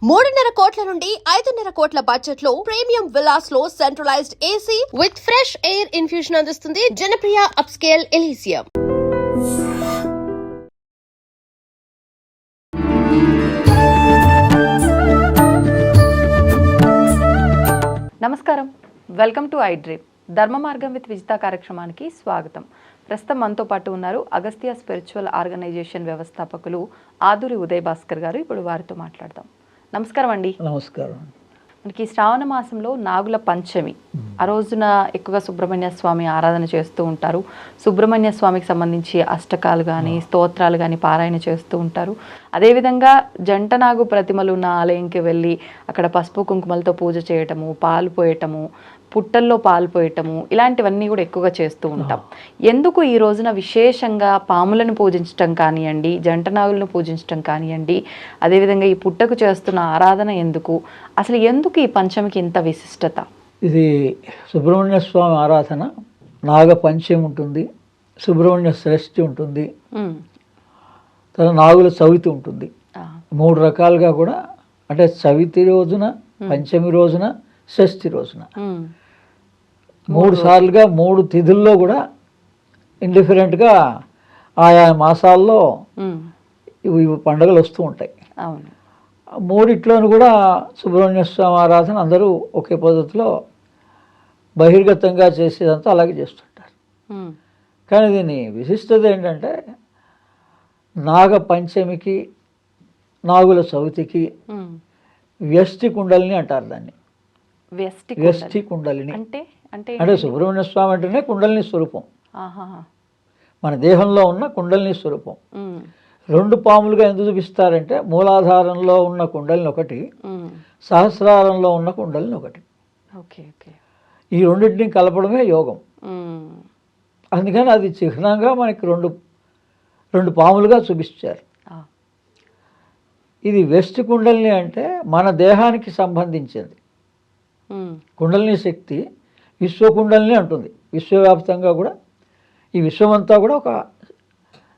3.5 కోట్ల నుండి 5.5 కోట్ల బడ్జెట్ లో ప్రీమియం విల్లాస్ లో centralised AC with fresh air infusion అందిస్తుంది జనప్రియ అప్స్కేల్ ఎలీసియం. నమస్కారం, వెల్కమ్ టు ఐ డ్రీమ్. ధర్మ మార్గం విత్ విజిత కార్యక్రమానికి స్వాగతం. ప్రస్తుతం మనతో పాటు ఉన్నారు అగస్త్య స్పిరిచువల్ ఆర్గనైజేషన్ వ్యవస్థాపకులు ఆదూరి ఉదయ్ భాస్కర్ గారు. ఇప్పుడు వారితో మాట్లాడదాం. నమస్కారం అండి. నమస్కారం. మనకి శ్రావణ మాసంలో నాగుల పంచమి, ఆ రోజున ఎక్కువగా సుబ్రహ్మణ్య స్వామి ఆరాధన చేస్తూ ఉంటారు. సుబ్రహ్మణ్య స్వామికి సంబంధించి అష్టకాలు కానీ స్తోత్రాలు కానీ పారాయణ చేస్తూ ఉంటారు. అదేవిధంగా జంట నాగు ప్రతిమలు ఉన్న ఆలయంకి వెళ్ళి అక్కడ పసుపు కుంకుమలతో పూజ చేయటము, పాలు పోయటము, పుట్టల్లో పాలు పోయటము, ఇలాంటివన్నీ కూడా ఎక్కువగా చేస్తూ ఉంటాం. ఎందుకు ఈ రోజున విశేషంగా పాములను పూజించటం కానివ్వండి, జంటనాగులను పూజించటం కానివ్వండి, అదేవిధంగా ఈ పుట్టకు చేస్తున్న ఆరాధన ఎందుకు, అసలు ఎందుకు ఈ పంచమికి ఇంత విశిష్టత? ఇది సుబ్రహ్మణ్య స్వామి ఆరాధన. నాగ పంచమి ఉంటుంది, సుబ్రహ్మణ్య షష్ఠి ఉంటుంది, తర్వాత నాగుల చవితి ఉంటుంది. 3 రకాలుగా కూడా, అంటే చవితి రోజున, పంచమి రోజున, షష్ఠి రోజున 3 సార్లుగా 3 తిథుల్లో కూడా ఇండిఫరెంట్గా ఆయా మాసాల్లో ఇవి పండుగలు వస్తూ ఉంటాయి. మూడిట్లోనూ కూడా సుబ్రహ్మణ్య స్వామి ఆరాధన అందరూ ఒకే పద్ధతిలో బహిర్గతంగా చేసేదంతా అలాగే చేస్తుంటారు. కానీ దీని విశిష్టత ఏంటంటే, నాగ పంచమికి, నాగుల చవితికి వ్యష్టి కుండలిని అంటారు. దాన్ని వ్యష్టి కుండలిని అంటే సుబ్రహ్మణ్య స్వామి అంటేనే కుండలిని స్వరూపం, మన దేహంలో ఉన్న కుండలిని స్వరూపం. 2 పాములుగా ఎందుకు చూపిస్తారంటే, మూలాధారంలో ఉన్న కుండలిని ఒకటి, సహస్రారంలో ఉన్న కుండలిని ఒకటి. ఈ రెండింటిని కలపడమే యోగం. అందుకని అది చిహ్నంగా మనకి రెండు పాములుగా చూపిస్తారు. ఇది వెస్ట్ కుండలిని అంటే మన దేహానికి సంబంధించింది. కుండలిని శక్తి విశ్వకుండలిని అంటుంది. విశ్వవ్యాప్తంగా కూడా ఈ విశ్వమంతా కూడా ఒక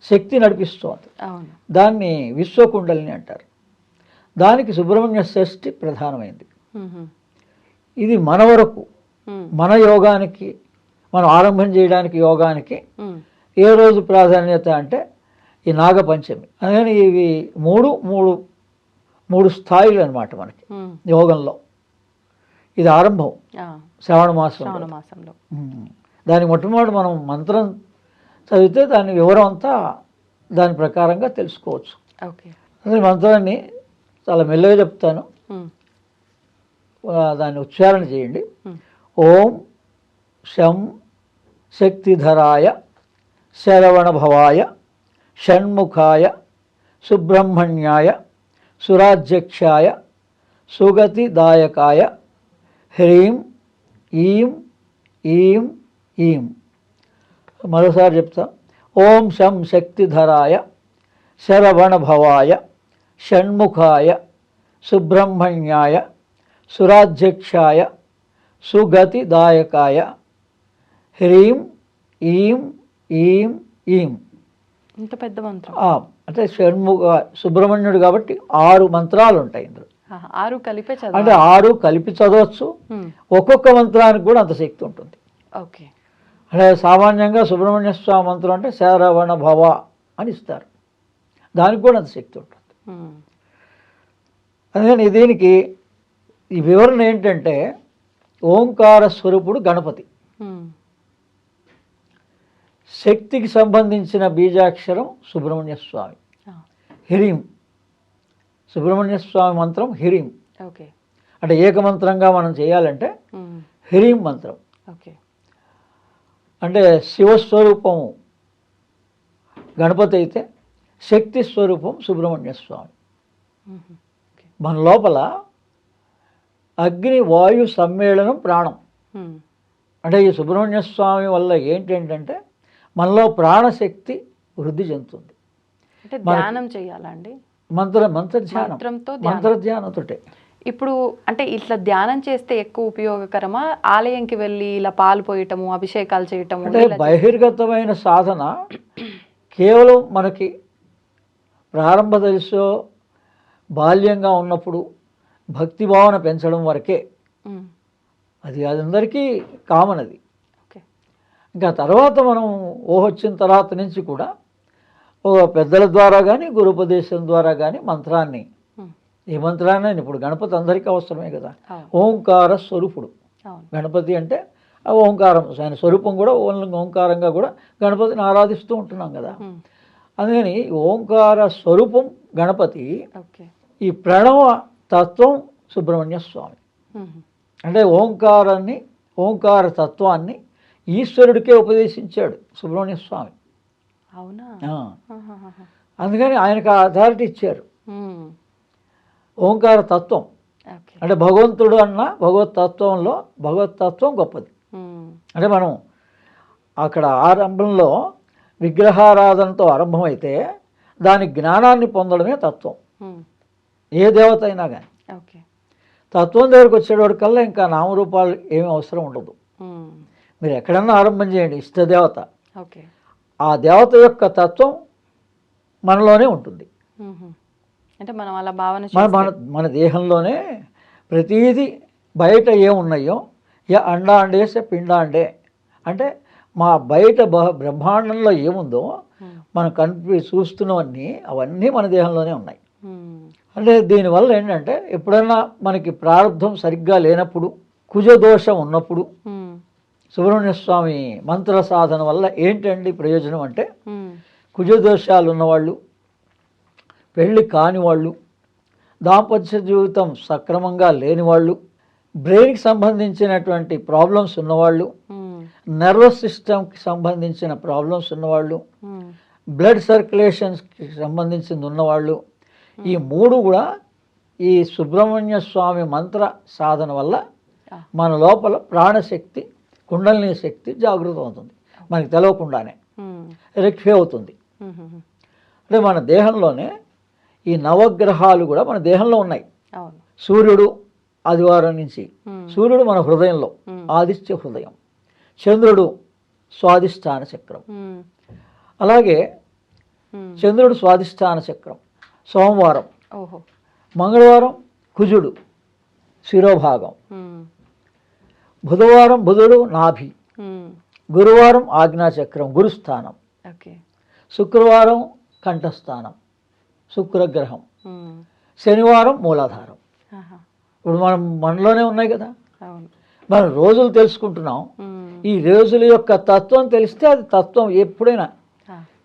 శక్తి నడిపిస్తుంది. దాన్ని విశ్వకుండలిని అంటారు. దానికి సుబ్రహ్మణ్య షష్ఠి ప్రధానమైంది. ఇది మన వరకు, మన యోగానికి, మనం ఆరంభం చేయడానికి యోగానికి ఏ రోజు ప్రాధాన్యత అంటే ఈ నాగపంచమి. అందుకని ఇవి మూడు స్థాయిలు అన్నమాట మనకి యోగంలో. ఇది ఆరంభం శ్రావణ మాసంలో. దాని మొట్టమొదటి మనం మంత్రం చదివితే దాని వివరం అంతా దాని ప్రకారంగా తెలుసుకోవచ్చు. అదే మంత్రాన్ని చాలా మెల్లగా చెప్తాను, దాన్ని ఉచ్చారణ చేయండి. ఓం శం శక్తిధరాయ శరవణ భవాయ షణ్ముఖాయ సుబ్రహ్మణ్యాయ సురాధ్యక్షాయ సుగతిదాయకాయ హ్రీం ఈం ఈం ఈం. మరోసారి చెప్తా. ఓం శం శక్తిధరాయ శరవణ భవాయ షణ్ముఖాయ సుబ్రహ్మణ్యాయ సురాధ్యక్షాయ సుగతిదాయకాయ హ్రీం ఈం ఈం ఈం. ఇంత పెద్ద మంత్రం అంటే షణ్ముఖ సుబ్రహ్మణ్యుడు కాబట్టి 6 మంత్రాలు ఉంటాయి ఇందులో. 6 కలిపే అంటే 6 కలిపి చదవచ్చు. ఒక్కొక్క మంత్రానికి కూడా అంత శక్తి ఉంటుంది. అంటే సామాన్యంగా సుబ్రహ్మణ్య స్వామి మంత్రం అంటే శరవణ భవ అని ఇస్తారు, దానికి కూడా అంత శక్తి ఉంటుంది. అందుకని దీనికి ఈ వివరణ ఏంటంటే, ఓంకార స్వరూపుడు గణపతి, శక్తికి సంబంధించిన బీజాక్షరం సుబ్రహ్మణ్య స్వామి. హ్రీం సుబ్రహ్మణ్య స్వామి మంత్రం హ్రీం. అంటే ఏకమంత్రంగా మనం చేయాలంటే హ్రీం మంత్రం. అంటే శివస్వరూపం గణపతి అయితే శక్తి స్వరూపం సుబ్రహ్మణ్య స్వామి. మన లోపల అగ్ని వాయు సమ్మేళనం ప్రాణం. అంటే ఈ సుబ్రహ్మణ్య స్వామి వల్ల ఏంటంటే మనలో ప్రాణశక్తి వృద్ధి చెందుతుంది. ధ్యానం చేయాలండి, మంత్రధ్యానంతో. ఇప్పుడు అంటే ఇట్లా ధ్యానం చేస్తే ఎక్కువ ఉపయోగకరమా, ఆలయంకి వెళ్ళి ఇలా పాలు పోయటము, అభిషేకాలు చేయటము? అంటే బహిర్గతమైన సాధన కేవలం మనకి ప్రారంభ దశలో బాల్యంగా ఉన్నప్పుడు భక్తి భావన పెంచడం వరకే. ఉమ్. అది అందరికీ కామన్ అది. ఓకే. ఇంకా తర్వాత మనం వచ్చిన తర్వాత నుంచి కూడా పెద్దల ద్వారా కానీ గురుపదేశం ద్వారా కానీ మంత్రాన్ని, ఉమ్. ఏ మంత్రాన్ని ఇప్పుడు గణపతి అందరికీ అవసరమే కదా. అవును. ఓంకార స్వరూపుడు అవును. గణపతి అంటే ఆ ఓంకారం, ఆయన స్వరూపం కూడా ఓంకారంగా కూడా గణపతిని ఆరాధిస్తూ ఉంటున్నాం కదా. ఉమ్. అందుకని ఓంకార స్వరూపం గణపతి, ఓకే. ఈ ప్రణవ తత్వం సుబ్రహ్మణ్య స్వామి. ఉమ్. అంటే ఓంకార తత్వాన్ని ఈశ్వరుడికే ఉపదేశించాడు సుబ్రహ్మణ్య స్వామి. అవునా? ఆ. ఆహాహాహా. అందుకని ఆయనకు ఆ అథారిటీ ఇచ్చారు. ఉమ్. ఓంకార తత్వం ఓకే. అంటే భగవంతుడు అన్న భగవతత్వం గొప్పది. ఉమ్. అంటే మనం అక్కడ ఆరంభంలో విగ్రహారాధనతో ఆరంభమైతే దాని జ్ఞానాన్ని పొందడమే తత్వం. ఉమ్. ఏ దేవత అయినా కానీ ఓకే. తత్వం దగ్గరికి వచ్చేవాడికల్లా ఇంకా నామరూపాలు ఏమీ అవసరం ఉండదు. ఉమ్. మీరు ఎక్కడన్నా ఆరంభం చేయండి, ఇష్టదేవత, ఓకే. ఆ దేవత యొక్క తత్వం మనలోనే ఉంటుంది. ఉహు. అంటే మనం అలా భావన మన మన మన దేహంలోనే ప్రతీది. బయట ఏమున్నాయో అండాండేస పిండాండే అంటే మా బయట బ్రహ్మాండంలో ఏముందో మనం చూస్తున్నవన్నీ అవన్నీ మన దేహంలోనే ఉన్నాయి. అంటే దీనివల్ల ఏంటంటే ఎప్పుడైనా మనకి ప్రారంధం సరిగ్గా లేనప్పుడు, కుజదోషం ఉన్నప్పుడు సుబ్రహ్మణ్య స్వామి మంత్ర సాధన వల్ల ఏంటండి ప్రయోజనం అంటే, కుజదోషాలు ఉన్నవాళ్ళు, పెళ్ళి కాని వాళ్ళు, దాంపత్య జీవితం సక్రమంగా లేని వాళ్ళు, బ్రెయిన్కి సంబంధించినటువంటి ప్రాబ్లమ్స్ ఉన్నవాళ్ళు, నర్వస్ సిస్టమ్కి సంబంధించిన ప్రాబ్లమ్స్ ఉన్నవాళ్ళు, బ్లడ్ సర్క్యులేషన్స్కి సంబంధించింది ఉన్నవాళ్ళు, ఈ మూడు కూడా ఈ సుబ్రహ్మణ్య స్వామి మంత్ర సాధన వల్ల మన లోపల ప్రాణశక్తి, కుండలిని శక్తి జాగృతం అవుతుంది. మనకి తెలియకుండానే రెక్టిఫై అవుతుంది. అంటే మన దేహంలోనే ఈ నవగ్రహాలు కూడా మన దేహంలో ఉన్నాయి. సూర్యుడు ఆదివారం నుంచి, సూర్యుడు మన హృదయంలో ఆదిత్య హృదయం, చంద్రుడు స్వాధిష్టాన చక్రం, అలాగే చంద్రుడు స్వాధిష్టాన చక్రం సోమవారం, మంగళవారం కుజుడు శిరోభాగం, బుధవారం బుధుడు నాభి, గురువారం ఆజ్ఞాచక్రం గురుస్థానం, శుక్రవారం కంఠస్థానం శుక్రగ్రహం, శనివారం మూలాధారం. ఇప్పుడు మనం మనలోనే ఉన్నాయి కదా. మనం రోజులు తెలుసుకుంటున్నాం. ఈ రోజుల యొక్క తత్వం తెలిస్తే అది తత్వం ఎప్పుడైనా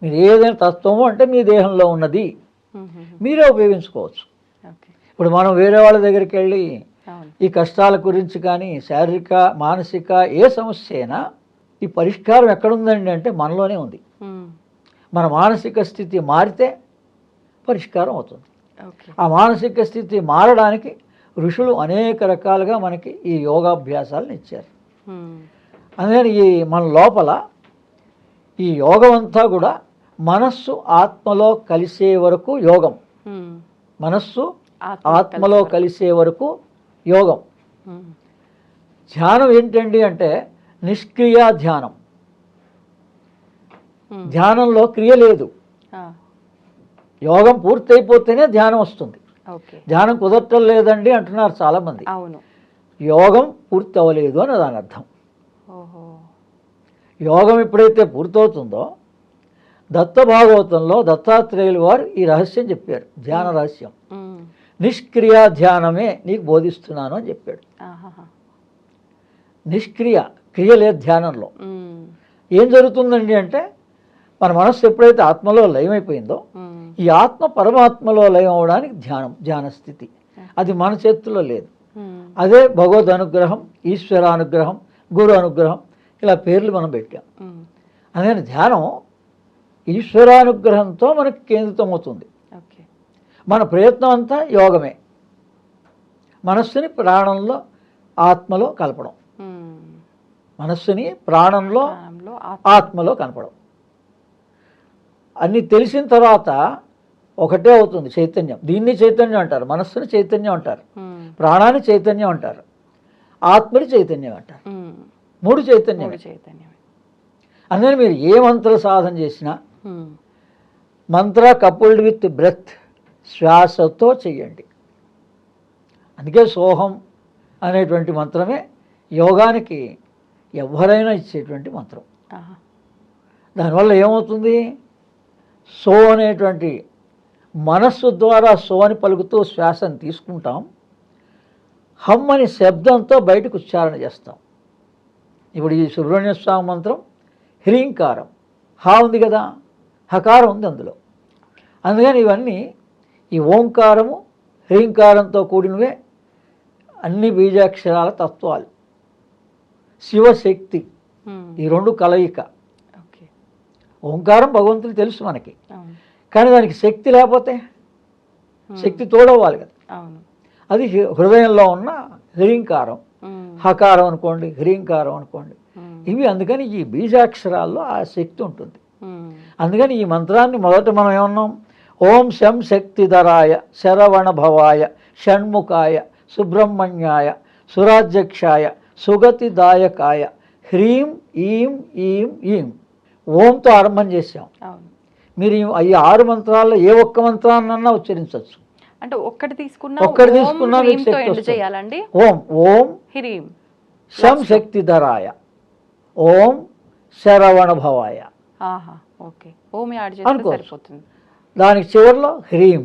మీరు ఏదైనా తత్వము అంటే మీ దేహంలో ఉన్నది మీరే ఉపయోగించుకోవచ్చు. ఇప్పుడు మనం వేరే వాళ్ళ దగ్గరికి వెళ్ళి ఈ కష్టాల గురించి కానీ శారీరక మానసిక ఏ సమస్య అయినా ఈ పరిష్కారం ఎక్కడుందండి అంటే మనలోనే ఉంది. మన మానసిక స్థితి మారితే పరిష్కారం అవుతుంది. ఆ మానసిక స్థితి మారడానికి ఋషులు అనేక రకాలుగా మనకి ఈ యోగాభ్యాసాలను ఇచ్చారు. అందుకని ఈ మన లోపల ఈ యోగం అంతా కూడా మనస్సు ఆత్మలో కలిసే వరకు యోగం, మనస్సు ఆత్మలో కలిసే వరకు యోగం. ధ్యానం ఏంటండి అంటే నిష్క్రియ ధ్యానం. ధ్యానంలో క్రియ లేదు. యోగం పూర్తయిపోతేనే ధ్యానం వస్తుంది. ధ్యానం కుదరటం లేదండి అంటున్నారు చాలామంది. యోగం పూర్తి అవ్వలేదు అని దాని అర్థం. యోగం ఎప్పుడైతే పూర్తవుతుందో దత్త భాగవతంలో దత్తాత్రేయులు వారు ఈ రహస్యం చెప్పారు, ధ్యాన రహస్యం. నిష్క్రియ ధ్యానమే నీకు బోధిస్తున్నాను అని చెప్పాడు. నిష్క్రియ, క్రియ లేదు ధ్యానంలో. ఏం జరుగుతుందండి అంటే మన మనస్సు ఎప్పుడైతే ఆత్మలో లయమైపోయిందో ఈ ఆత్మ పరమాత్మలో లయం అవడానికి ధ్యాన స్థితి, అది మన చేతుల్లో లేదు. అదే భగవద్ అనుగ్రహం, ఈశ్వర అనుగ్రహం, గురు అనుగ్రహం, ఇలా పేర్లు మనం పెట్టాం. అందుకని ధ్యానం ఈశ్వరానుగ్రహంతో మనకి కేంద్రితమవుతుంది. మన ప్రయత్నం అంతా యోగమే, మనస్సుని ప్రాణంలో ఆత్మలో కలపడం, మనస్సుని ప్రాణంలో ఆత్మలో కలపడం. అన్నీ తెలిసిన తర్వాత ఒకటే అవుతుంది చైతన్యం. దీన్ని చైతన్యం అంటారు, మనస్సుని చైతన్యం అంటారు, ప్రాణాన్ని చైతన్యం అంటారు, ఆత్మని చైతన్యం అంటారు. మూడు చైతన్యం. అందుకని మీరు ఏ మంత్ర సాధన చేసినా మంత్ర కపుల్డ్ విత్ బ్రెత్, శ్వాసతో చెయ్యండి. అందుకే సోహం అనేటువంటి మంత్రమే యోగానికి ఎవరైనా ఇచ్చేటువంటి మంత్రం. ఆహా. దానివల్ల ఏమవుతుంది, సో అనేటువంటి మనస్సు ద్వారా సో అని పలుకుతూ శ్వాసను తీసుకుంటాం, హమ్ అని శబ్దంతో బయటకు ఉచ్చారణ చేస్తాం. ఇప్పుడు ఈ సుబ్రహ్మణ్య స్వామి మంత్రం హ్రీంకారం, హా ఉంది కదా, హకారం ఉంది అందులో. అందుకని ఇవన్నీ ఈ ఓంకారము హ్రీంకారంతో కూడినవే అన్ని బీజాక్షరాల తత్వాలు. శివశక్తి ఈ రెండు కలయిక. ఓకే. ఓంకారం భగవంతుడు తెలుసు మనకి, అవును. కానీ దానికి శక్తి లేకపోతే శక్తి తోడవ్వాలి కదా. అవును. అది హృదయంలో ఉన్న హ్రీంకారం, హకారం అనుకోండి, హ్రీంకారం అనుకోండి, ఇవి. అందుకని ఈ బీజాక్షరాల్లో ఆ శక్తి ఉంటుంది. అందుకని ఈ మంత్రాన్ని మొదట మనం ఏమన్నాం, ఓం శం శక్తిధరాయ శరవణ భవాయ షణ్ముఖాయ సుబ్రహ్మణ్యాయ సురాధ్యక్షాయ సుగతిదాయకాయ హ్రీం ఈం ఈం ఈం ఓంతో ఆరంభం చేసాం. అవును. మీరు ఈ 6 మంత్రాల్లో ఏ ఒక్క మంత్రాన్నన్నా ఉచ్చరించవచ్చు. అంటే ఒక్కటి తీసుకున్నా మీకు శక్తి వస్తుంది. చేయాలండి. ఓం ఓం హ్రీం శం శక్తిధరాయ ఓం శరవణ భవాయ. ఆహా. ఓకే. ఓం యాడ్ చేస్తే సరిపోతుంది. దానికి చివరిలో హ్రీం,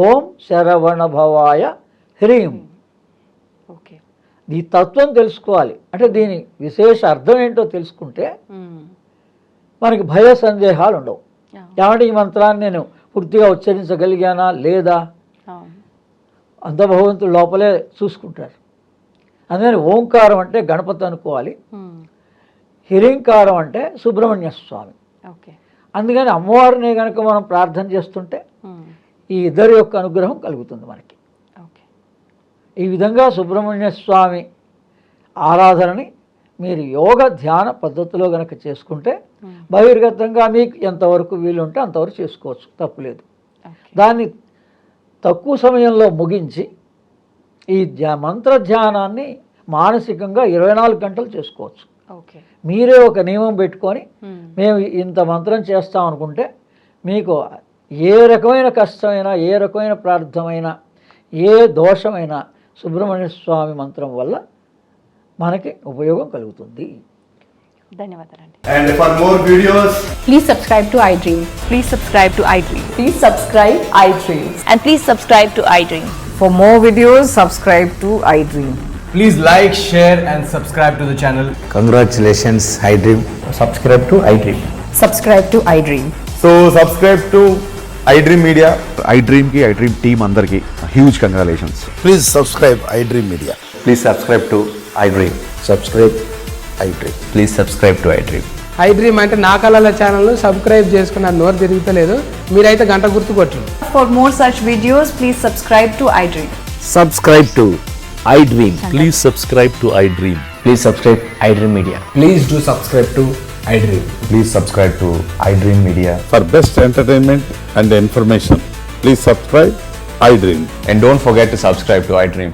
ఓం శరవణ భవాయ హ్రీం. ఓకే. ఈ తత్వం తెలుసుకోవాలి. అంటే దీని విశేష అర్థం ఏంటో తెలుసుకుంటే మనకి భయ సందేహాలు ఉండవు. ఏమంటే ఈ మంత్రాన్ని నేను పూర్తిగా ఉచ్చరించగలిగానా లేదా, అంత భగవంతుడు లోపలే చూసుకుంటారు. అందుకని ఓంకారం అంటే గణపతి అనుకోవాలి, హ్రీంకారం అంటే సుబ్రహ్మణ్య స్వామి. ఓకే. అందుకని అమ్మవారిని కనుక మనం ప్రార్థన చేస్తుంటే ఈ ఇద్దరి యొక్క అనుగ్రహం కలుగుతుంది మనకి. ఓకే. ఈ విధంగా సుబ్రహ్మణ్య స్వామి ఆరాధనని మీరు యోగ ధ్యాన పద్ధతిలో కనుక చేసుకుంటే బహిర్గతంగా మీకు ఎంతవరకు వీలుంటే అంతవరకు చేసుకోవచ్చు, తప్పులేదు. దాన్ని తక్కువ సమయంలో ముగించి ఈ మంత్ర ధ్యానాన్ని మానసికంగా 24 గంటలు చేసుకోవచ్చు. ఓకే. మీరే ఒక నియమం పెట్టుకొని మేము ఇంత మంత్రం చేస్తాం అనుకుంటే మీకు ఏ రకమైన కష్టమైనా, ఏ రకమైన ప్రార్థమైనా, ఏ దోషమైనా సుబ్రహ్మణ్య స్వామి మంత్రం వల్ల మనకి ఉపయోగం కలుగుతుంది. ధన్యవాదాలండి. And for more videos, Please subscribe to iDream. Please subscribe to iDream. Please subscribe iDream. And please subscribe to iDream. For more videos, subscribe to iDream. please like, share and subscribe to the channel. Congratulations, iDream. Subscribe to iDream. Subscribe to iDream. So subscribe to iDream Media. iDream ki iDream team andarki huge congratulations. Please subscribe iDream Media. Please subscribe to iDream. Subscribe iDream. Please subscribe to iDream. iDream అంటే నా కళల ఛానల్ను subscribe చేసుకున్న నోరు తిరుగుతలేదు, మీరైతే గంట గుర్తు కొట్టండి. For more such videos, please subscribe to iDream. Subscribe to iDream. Please subscribe to iDream. Please subscribe iDream Media. Please do subscribe to iDream. Please subscribe to iDream Media. For best entertainment and information, please subscribe iDream. And don't forget to subscribe to iDream.